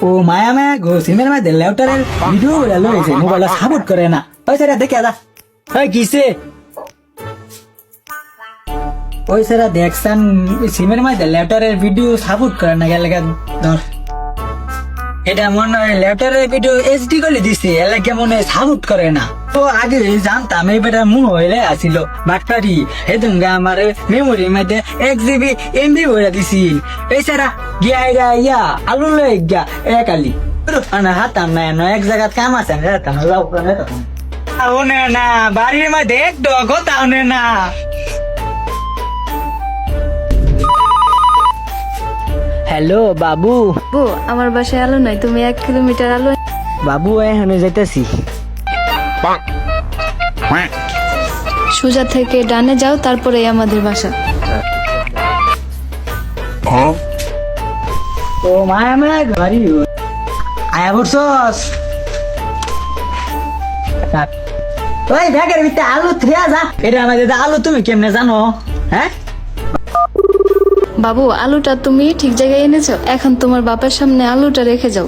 ও মায়া মায়া গো সিমের মধ্যে ল্যাপটপের ভিডিও লইছে মোবাইল সাপোর্ট করে না ওই সেটা দেখে দা ওই কিসে ওই সেটা দেখছেন সিমের মধ্যে ল্যাপটপের ভিডিও সাপোর্ট করে না গেলে ধর এটা মনে হয় ল্যাপটপের ভিডিও এইচডি করে দিছে এলাকা মনে হয় সাপোর্ট করে না তো আগে জানতাম এই বেটার মুখ হইলে আসিল বাটপারি হেদুন গা আমার মেমোরির মধ্যে 1 GB MB ভরে দিছি এই সারা গিয়া ইয়া আলু লই গিয়া একালি আনা হাতাম না এক জায়গা কাম আছে না তা লাউ করে তখন আউনে না বাড়ির মধ্যে এক ডগ তাউনে না হ্যালো বাবু বউ আমার বাসায় আলো নাই, তুমি 1 কিলোমিটার আলো। বাবু এখানে যাইতেছি সোজা থেকে ডানে যাও, তারপরে আমাদের বাসা। ও মায়া মায়া ঘরি আয়া বসস ওই ব্যাগের ভিতরে আলু থিয়া যা এটা আমাদের আলু তুমি কেমনে জানো হ্যাঁ বাবু আলুটা তুমি ঠিক জায়গায় এনেছো, এখন তোমার বাপের সামনে আলুটা রেখে যাও।